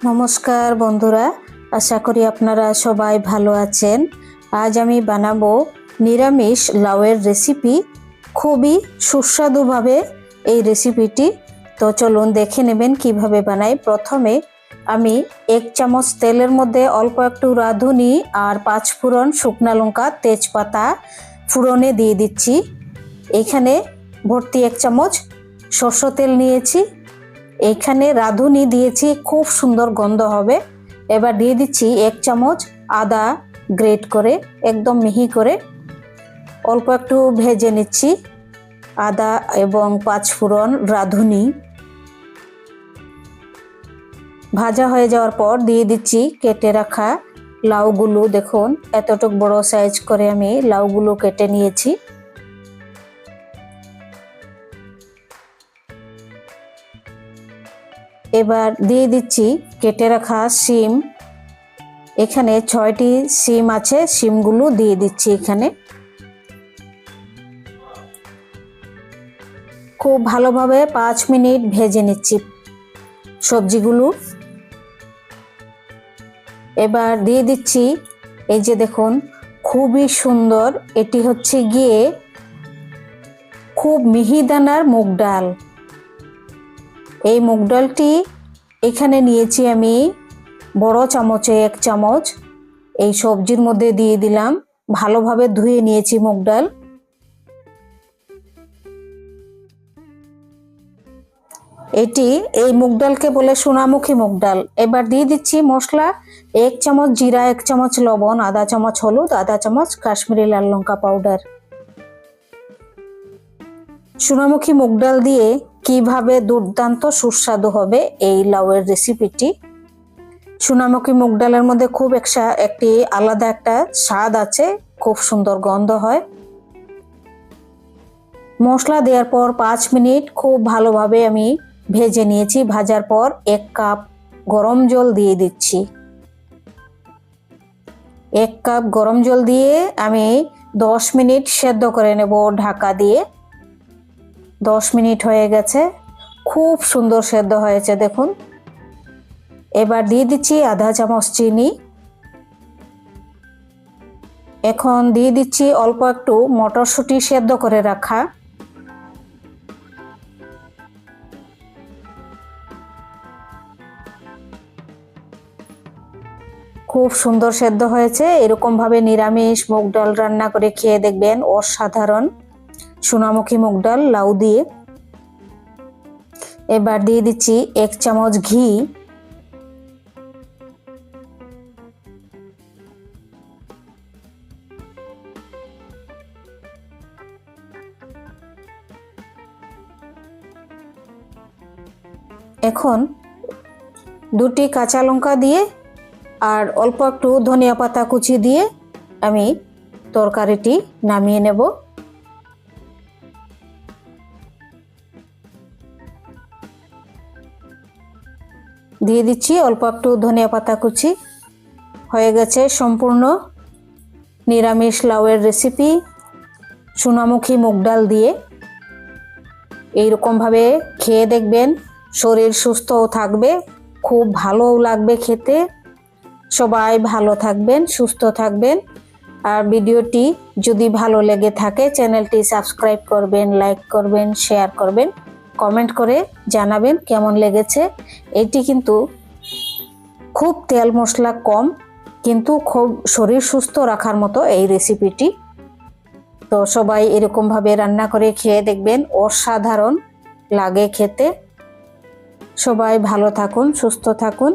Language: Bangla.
নমস্কার বন্ধুরা, আশা করি আপনারা সবাই ভালো আছেন। আজ আমি বানাবো নিরামিষ লাউয়ের রেসিপি। খুবই সুস্বাদুভাবে এই রেসিপিটি। তো চলুন দেখে নেবেন কিভাবে বানাই। প্রথমে আমি 1 চামচ তেলের মধ্যে অল্প একটু রাঁধুনি আর 5 ফোড়ন, শুকনা লঙ্কা, তেজপাতা ফোড়নে দিয়ে দিচ্ছি। এইখানে ভর্তি 1 চামচ সরষের তেল নিয়েছি। এইখানে রাঁধুনি দিয়েছি, খুব সুন্দর গন্ধ হবে। এবার দিয়ে দিচ্ছি 1 চামচ আদা গ্রেট করে, একদম মিহি করে। অল্প একটু ভেজে নিচ্ছি আদা এবং 5 ফোড়ন, রাঁধুনি। ভাজা হয়ে যাওয়ার পর দিয়ে দিচ্ছি কেটে রাখা লাউগুলো। দেখুন এতটুকু বড় সাইজ করে আমি লাউগুলো কেটে নিয়েছি। এবার দিয়ে দিচ্ছি কেটে রাখা শিম। এখানে 6টি শিম আছে, শিমগুলো দিয়ে দিচ্ছি এখানে। খুব ভালোভাবে 5 মিনিট ভেজে নিচ্ছি সবজিগুলো। এবার দিয়ে দিচ্ছি, এই যে দেখুন খুবই সুন্দর, এটি হচ্ছে গিয়ে খুব মিহি দানার মুগ ডাল। এই মুগ ডালটি এখানে নিয়েছি আমি বড় চামচে 1 চামচ। এই সবজির মধ্যে দিয়ে দিলাম। ভালোভাবে ধুয়ে নিয়েছি মুগ ডাল। এই মুগ ডালকে বলে সোনামুখী মুগ ডাল। এবার দিয়ে দিচ্ছি মশলা, 1 চামচ জিরা, 1 চামচ লবণ, আধা চামচ হলুদ, আধা চামচ কাশ্মীরি লাল লঙ্কা পাউডার। সোনামুখী মুগ ডাল দিয়ে কিভাবে দুর্দান্ত সুস্বাদু হবে এই লাউয়ের রেসিপিটি। সোনামুখী মুগ ডালের মধ্যে খুব একটি আলাদা একটা স্বাদ আছে, খুব সুন্দর গন্ধ হয়। মশলা দেওয়ার পর 5 মিনিট খুব ভালোভাবে আমি ভেজে নিয়েছি। ভাজার পর 1 কাপ গরম জল দিয়ে দিচ্ছি। 1 কাপ গরম জল দিয়ে আমি 10 মিনিট সেদ্ধ করে নেব ঢাকা দিয়ে। 10 মিনিট হয়ে গেছে, খুব সুন্দর সেদ্ধ হয়েছে দেখুন। এবার দিয়ে দিচ্ছি আধা চামচ চিনি। এখন দিয়ে দিচ্ছি অল্প একটু মটরশুঁটি সেদ্ধ করে রাখা। খুব সুন্দর সেদ্ধ হয়েছে। এরকম ভাবে নিরামিষ মুগ ডাল রান্না করে খেয়ে দেখবেন, অসাধারণ। সোনামুখী মুগ ডাল লাউ দিয়ে। এবার দিয়ে দিচ্ছি 1 চামচ ঘি। এখন 2টি কাঁচা লঙ্কা দিয়ে আর অল্প একটু ধনিয়া পাতা কুচি দিয়ে আমি তরকারিটি নামিয়ে নেব। দিয়ে দিচ্ছি অল্প একটু ধনিয়া পাতা কুচি। হয়ে গেছে সম্পূর্ণ নিরামিষ লাউয়ের রেসিপি সোনামুখী মুগ ডাল দিয়ে। এইরকম ভাবে খেয়ে দেখবেন, শরীর সুস্থও থাকবে, খুব ভালোও লাগবে খেতে। সবাই ভালো থাকবেন, সুস্থ থাকবেন। আর ভিডিওটি যদি ভালো লেগে থাকে চ্যানেলটি সাবস্ক্রাইব করবেন, লাইক করবেন, শেয়ার করবেন, কমেন্ট করে জানাবেন কেমন লেগেছে। এটি কিন্তু খুব তেল মশলা কম, কিন্তু খুব শরীর সুস্থ রাখার মতো এই রেসিপিটি। তো সবাই এরকম ভাবে রান্না করে খেয়ে দেখবেন, অসাধারণ লাগে খেতে। সবাই ভালো থাকুন, সুস্থ থাকুন।